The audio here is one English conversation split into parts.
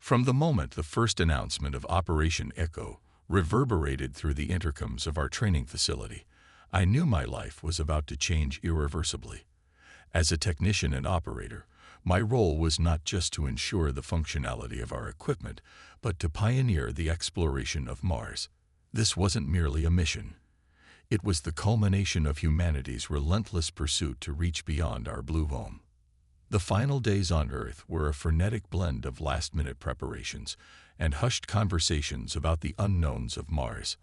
From the moment the first announcement of Operation Echo reverberated through the intercoms of our training facility, I knew my life was about to change irreversibly. As a technician and operator, my role was not just to ensure the functionality of our equipment, but to pioneer the exploration of Mars. This wasn't merely a mission. It was the culmination of humanity's relentless pursuit to reach beyond our blue home. The final days on Earth were a frenetic blend of last-minute preparations and hushed conversations about the unknowns of Mars.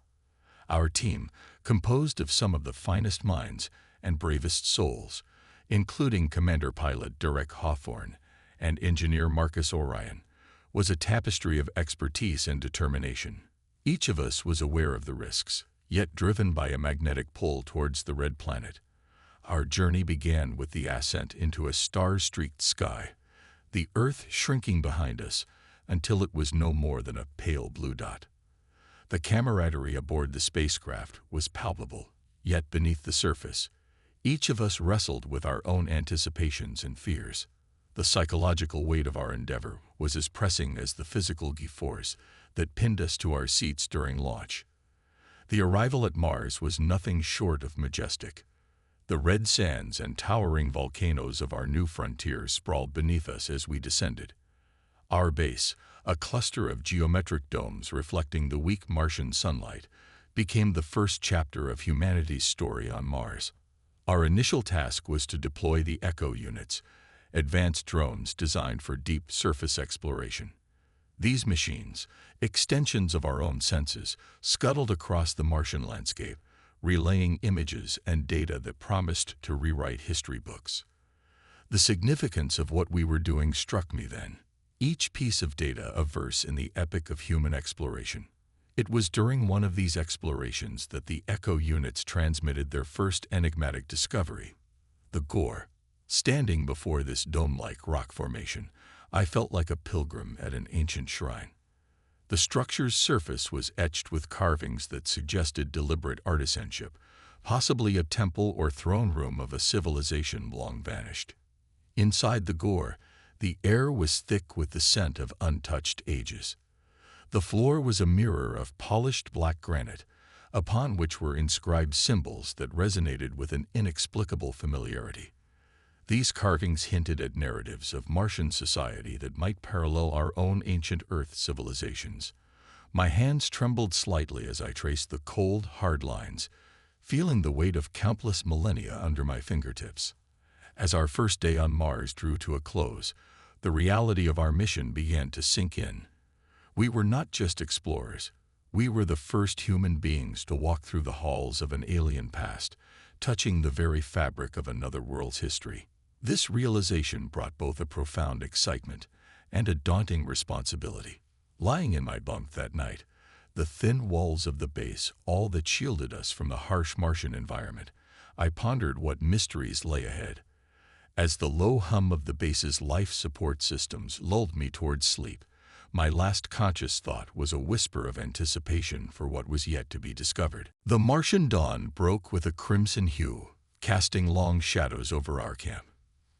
Our team, composed of some of the finest minds and bravest souls, including Commander-Pilot Derek Hawthorne and Engineer Marcus Orion, was a tapestry of expertise and determination. Each of us was aware of the risks, yet driven by a magnetic pull towards the red planet. Our journey began with the ascent into a star-streaked sky, the Earth shrinking behind us until it was no more than a pale blue dot. The camaraderie aboard the spacecraft was palpable, yet beneath the surface, each of us wrestled with our own anticipations and fears. The psychological weight of our endeavor was as pressing as the physical force that pinned us to our seats during launch. The arrival at Mars was nothing short of majestic. The red sands and towering volcanoes of our new frontier sprawled beneath us as we descended. Our base, a cluster of geometric domes reflecting the weak Martian sunlight, became the first chapter of humanity's story on Mars. Our initial task was to deploy the Echo units, advanced drones designed for deep surface exploration. These machines, extensions of our own senses, scuttled across the Martian landscape, relaying images and data that promised to rewrite history books. The significance of what we were doing struck me then. Each piece of data a verse in the epic of human exploration. It was during one of these explorations that the Echo units transmitted their first enigmatic discovery, the Gore. Standing before this dome-like rock formation, I felt like a pilgrim at an ancient shrine. The structure's surface was etched with carvings that suggested deliberate artisanship, possibly a temple or throne room of a civilization long vanished. Inside the Gore, the air was thick with the scent of untouched ages. The floor was a mirror of polished black granite, upon which were inscribed symbols that resonated with an inexplicable familiarity. These carvings hinted at narratives of Martian society that might parallel our own ancient Earth civilizations. My hands trembled slightly as I traced the cold, hard lines, feeling the weight of countless millennia under my fingertips. As our first day on Mars drew to a close, the reality of our mission began to sink in. We were not just explorers. We were the first human beings to walk through the halls of an alien past, touching the very fabric of another world's history. This realization brought both a profound excitement and a daunting responsibility. Lying in my bunk that night, the thin walls of the base all that shielded us from the harsh Martian environment, I pondered what mysteries lay ahead. As the low hum of the base's life support systems lulled me towards sleep, my last conscious thought was a whisper of anticipation for what was yet to be discovered. The Martian dawn broke with a crimson hue, casting long shadows over our camp.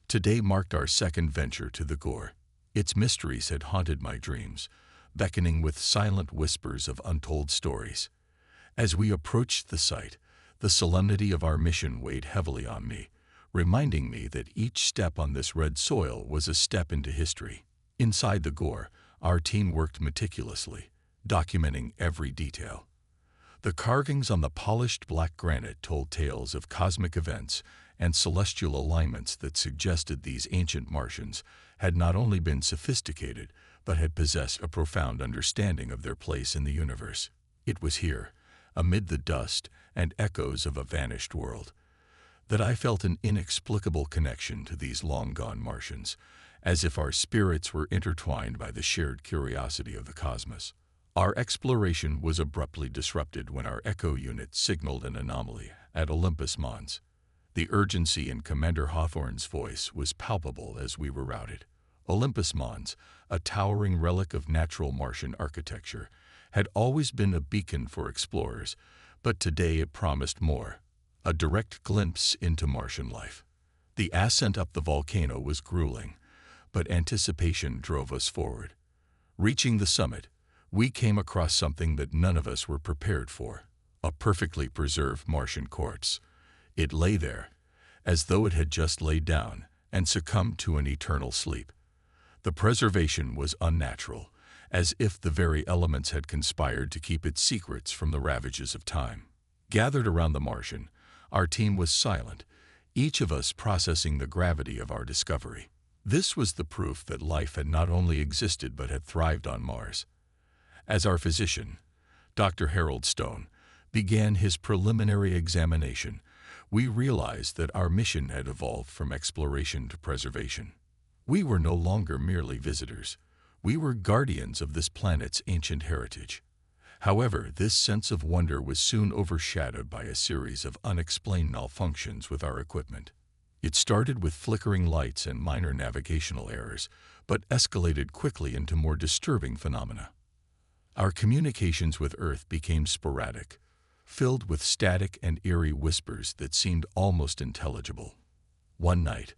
Today marked our second venture to the Gore. Its mysteries had haunted my dreams, beckoning with silent whispers of untold stories. As we approached the site, the solemnity of our mission weighed heavily on me, reminding me that each step on this red soil was a step into history. Inside the Gore, our team worked meticulously, documenting every detail. The carvings on the polished black granite told tales of cosmic events and celestial alignments that suggested these ancient Martians had not only been sophisticated, but had possessed a profound understanding of their place in the universe. It was here, amid the dust and echoes of a vanished world, that I felt an inexplicable connection to these long-gone Martians, as if our spirits were intertwined by the shared curiosity of the cosmos. Our exploration was abruptly disrupted when our Echo unit signaled an anomaly at Olympus Mons. The urgency in Commander Hawthorne's voice was palpable as we were routed. Olympus Mons, a towering relic of natural Martian architecture, had always been a beacon for explorers, but today it promised more, a direct glimpse into Martian life. The ascent up the volcano was grueling, but anticipation drove us forward. Reaching the summit, we came across something that none of us were prepared for: a perfectly preserved Martian corpse. It lay there, as though it had just laid down and succumbed to an eternal sleep. The preservation was unnatural, as if the very elements had conspired to keep its secrets from the ravages of time. Gathered around the Martian, our team was silent, each of us processing the gravity of our discovery. This was the proof that life had not only existed but had thrived on Mars. As our physician, Dr. Harold Stone, began his preliminary examination, we realized that our mission had evolved from exploration to preservation. We were no longer merely visitors. We were guardians of this planet's ancient heritage. However, this sense of wonder was soon overshadowed by a series of unexplained malfunctions with our equipment. It started with flickering lights and minor navigational errors, but escalated quickly into more disturbing phenomena. Our communications with Earth became sporadic, filled with static and eerie whispers that seemed almost intelligible. One night,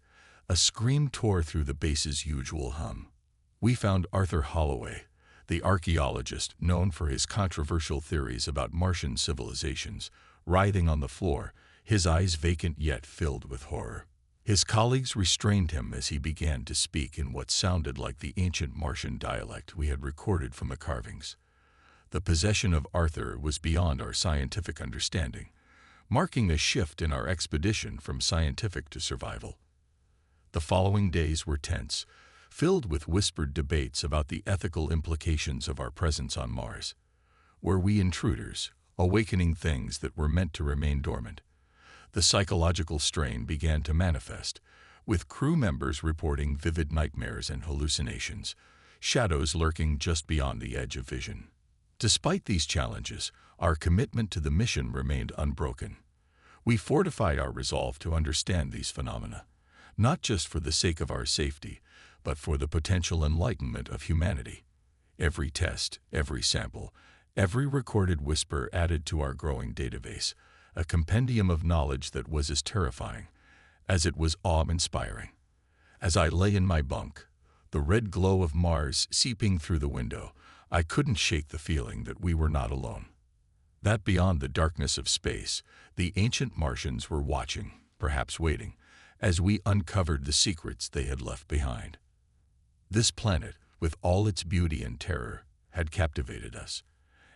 a scream tore through the base's usual hum. We found Arthur Holloway, the archaeologist known for his controversial theories about Martian civilizations, writhing on the floor, his eyes vacant yet filled with horror. His colleagues restrained him as he began to speak in what sounded like the ancient Martian dialect we had recorded from the carvings. The possession of Arthur was beyond our scientific understanding, marking a shift in our expedition from scientific to survival. The following days were tense, filled with whispered debates about the ethical implications of our presence on Mars. Were we intruders, awakening things that were meant to remain dormant? The psychological strain began to manifest, with crew members reporting vivid nightmares and hallucinations, shadows lurking just beyond the edge of vision. Despite these challenges, our commitment to the mission remained unbroken. We fortified our resolve to understand these phenomena, not just for the sake of our safety, but for the potential enlightenment of humanity. Every test, every sample, every recorded whisper added to our growing database, a compendium of knowledge that was as terrifying as it was awe-inspiring. As I lay in my bunk, the red glow of Mars seeping through the window, I couldn't shake the feeling that we were not alone. That beyond the darkness of space, the ancient Martians were watching, perhaps waiting, as we uncovered the secrets they had left behind. This planet, with all its beauty and terror, had captivated us,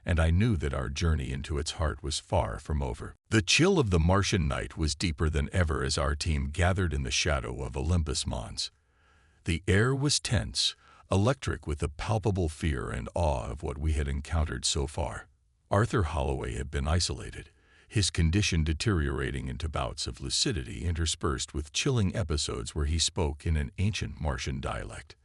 and I knew that our journey into its heart was far from over. The chill of the Martian night was deeper than ever as our team gathered in the shadow of Olympus Mons. The air was tense, electric with the palpable fear and awe of what we had encountered so far. Arthur Holloway had been isolated, his condition deteriorating into bouts of lucidity interspersed with chilling episodes where he spoke in an ancient Martian dialect.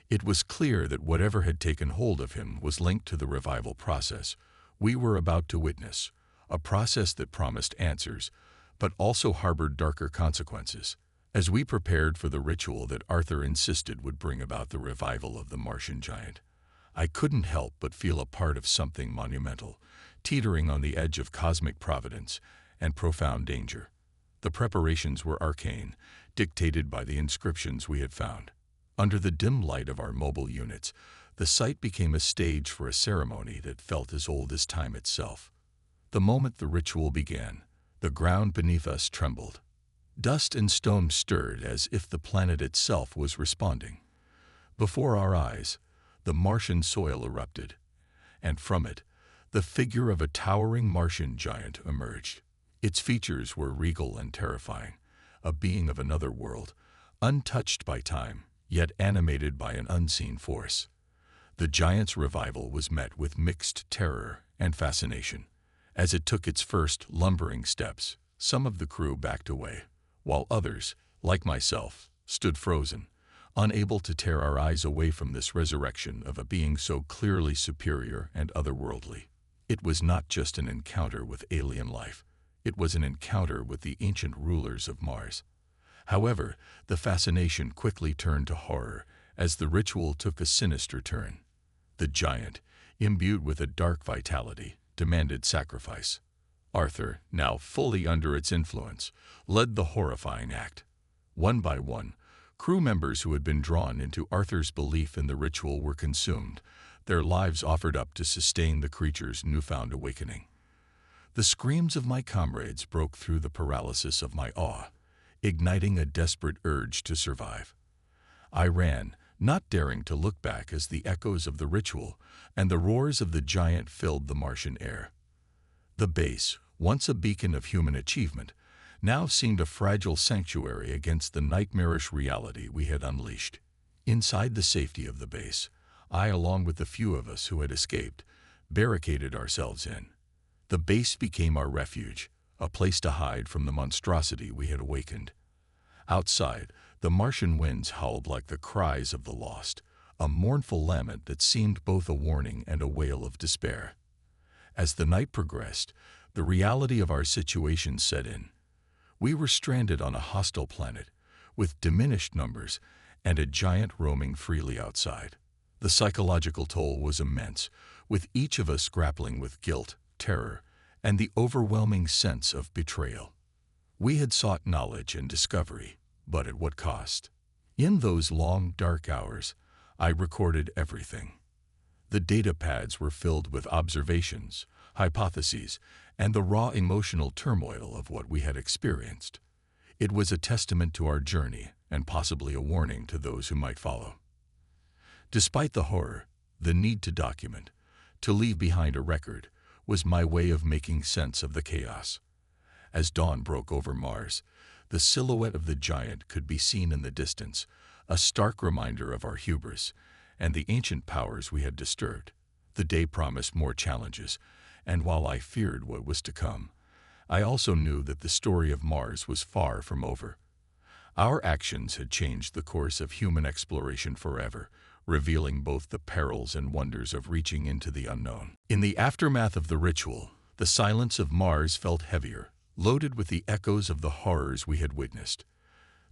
It was clear that whatever had taken hold of him was linked to the revival process we were about to witness, a process that promised answers, but also harbored darker consequences. As we prepared for the ritual that Arthur insisted would bring about the revival of the Martian giant, I couldn't help but feel a part of something monumental, teetering on the edge of cosmic providence and profound danger. The preparations were arcane, dictated by the inscriptions we had found. Under the dim light of our mobile units, the site became a stage for a ceremony that felt as old as time itself. The moment the ritual began, the ground beneath us trembled. Dust and stone stirred as if the planet itself was responding. Before our eyes, the Martian soil erupted, and from it, the figure of a towering Martian giant emerged. Its features were regal and terrifying, a being of another world, untouched by time, yet animated by an unseen force. The giant's revival was met with mixed terror and fascination. As it took its first lumbering steps, some of the crew backed away, while others, like myself, stood frozen, unable to tear our eyes away from this resurrection of a being so clearly superior and otherworldly. It was not just an encounter with alien life, it was an encounter with the ancient rulers of Mars. However, the fascination quickly turned to horror as the ritual took a sinister turn. The giant, imbued with a dark vitality, demanded sacrifice. Arthur, now fully under its influence, led the horrifying act. One by one, Crew members who had been drawn into Arthur's belief in the ritual were consumed, their lives offered up to sustain the creature's newfound awakening. The screams of my comrades broke through the paralysis of my awe, igniting a desperate urge to survive. I ran, not daring to look back as the echoes of the ritual and the roars of the giant filled the Martian air. The base, once a beacon of human achievement, now seemed a fragile sanctuary against the nightmarish reality we had unleashed. Inside the safety of the base, I, along with the few of us who had escaped, barricaded ourselves in. The base became our refuge, a place to hide from the monstrosity we had awakened. Outside, the Martian winds howled like the cries of the lost, a mournful lament that seemed both a warning and a wail of despair. As the night progressed, the reality of our situation set in. We were stranded on a hostile planet, with diminished numbers and a giant roaming freely outside. The psychological toll was immense, with each of us grappling with guilt, terror, and the overwhelming sense of betrayal. We had sought knowledge and discovery, but at what cost? In those long, dark hours, I recorded everything. The data pads were filled with observations, hypotheses, and the raw emotional turmoil of what we had experienced. It was a testament to our journey and possibly a warning to those who might follow. Despite the horror, the need to document, to leave behind a record, was my way of making sense of the chaos. As dawn broke over Mars, the silhouette of the giant could be seen in the distance, a stark reminder of our hubris and the ancient powers we had disturbed. The day promised more challenges, and while I feared what was to come, I also knew that the story of Mars was far from over. Our actions had changed the course of human exploration forever, revealing both the perils and wonders of reaching into the unknown. In the aftermath of the ritual, the silence of Mars felt heavier, loaded with the echoes of the horrors we had witnessed.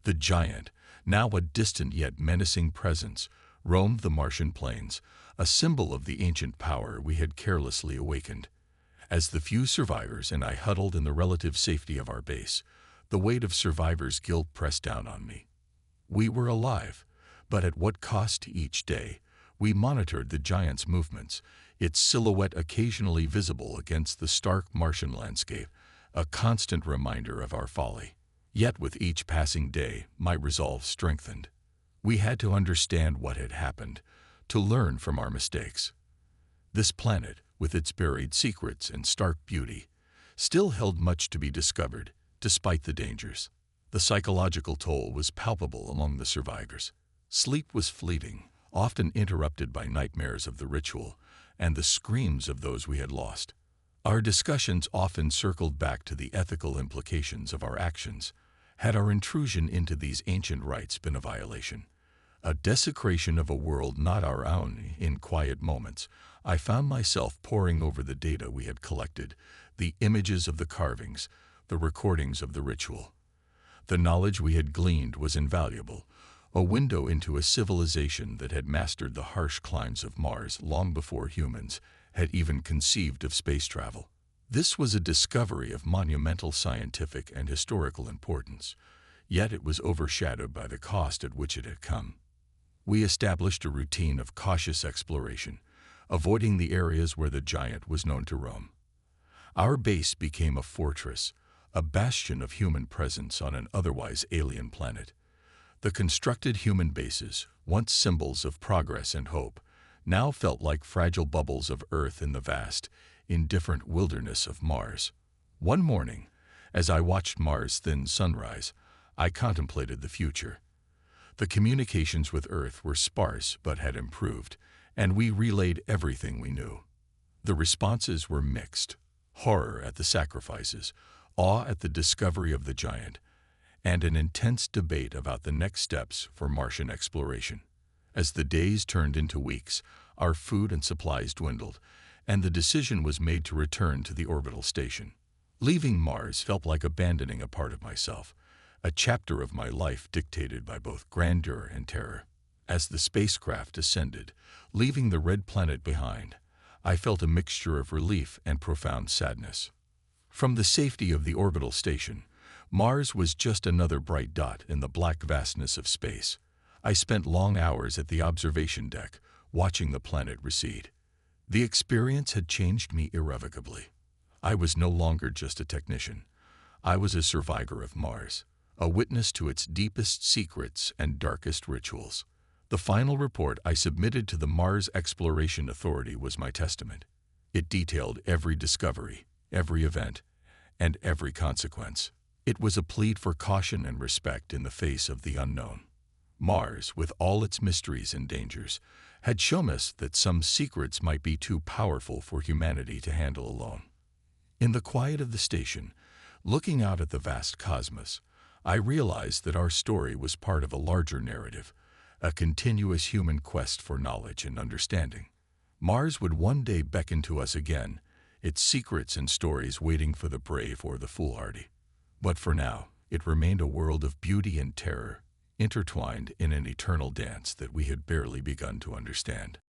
The giant, now a distant yet menacing presence, roamed the Martian plains, a symbol of the ancient power we had carelessly awakened. As the few survivors and I huddled in the relative safety of our base, the weight of survivor's guilt pressed down on me. We were alive, but at what cost to each day? We monitored the giant's movements, its silhouette occasionally visible against the stark Martian landscape, a constant reminder of our folly. Yet with each passing day, my resolve strengthened. We had to understand what had happened, to learn from our mistakes. This planet, with its buried secrets and stark beauty, still held much to be discovered, despite the dangers. The psychological toll was palpable among the survivors. Sleep was fleeting, often interrupted by nightmares of the ritual and the screams of those we had lost. Our discussions often circled back to the ethical implications of our actions. Had our intrusion into these ancient rites been a violation, a desecration of a world not our own? In quiet moments, I found myself poring over the data we had collected, the images of the carvings, the recordings of the ritual. The knowledge we had gleaned was invaluable, a window into a civilization that had mastered the harsh climes of Mars long before humans had even conceived of space travel. This was a discovery of monumental scientific and historical importance, yet it was overshadowed by the cost at which it had come. We established a routine of cautious exploration, avoiding the areas where the giant was known to roam. Our base became a fortress, a bastion of human presence on an otherwise alien planet. The constructed human bases, once symbols of progress and hope, now felt like fragile bubbles of Earth in the vast, indifferent wilderness of Mars. One morning, as I watched Mars' thin sunrise, I contemplated the future. The communications with Earth were sparse but had improved, and we relayed everything we knew. The responses were mixed: horror at the sacrifices, awe at the discovery of the giant, and an intense debate about the next steps for Martian exploration. As the days turned into weeks, our food and supplies dwindled, and the decision was made to return to the orbital station. Leaving Mars felt like abandoning a part of myself, a chapter of my life dictated by both grandeur and terror. As the spacecraft ascended, leaving the red planet behind, I felt a mixture of relief and profound sadness. From the safety of the orbital station, Mars was just another bright dot in the black vastness of space. I spent long hours at the observation deck, watching the planet recede. The experience had changed me irrevocably. I was no longer just a technician. I was a survivor of Mars, a witness to its deepest secrets and darkest rituals. The final report I submitted to the Mars Exploration Authority was my testament. It detailed every discovery, every event, and every consequence. It was a plea for caution and respect in the face of the unknown. Mars, with all its mysteries and dangers, had shown us that some secrets might be too powerful for humanity to handle alone. In the quiet of the station, looking out at the vast cosmos, I realized that our story was part of a larger narrative, a continuous human quest for knowledge and understanding. Mars would one day beckon to us again, its secrets and stories waiting for the brave or the foolhardy. But for now, it remained a world of beauty and terror, intertwined in an eternal dance that we had barely begun to understand.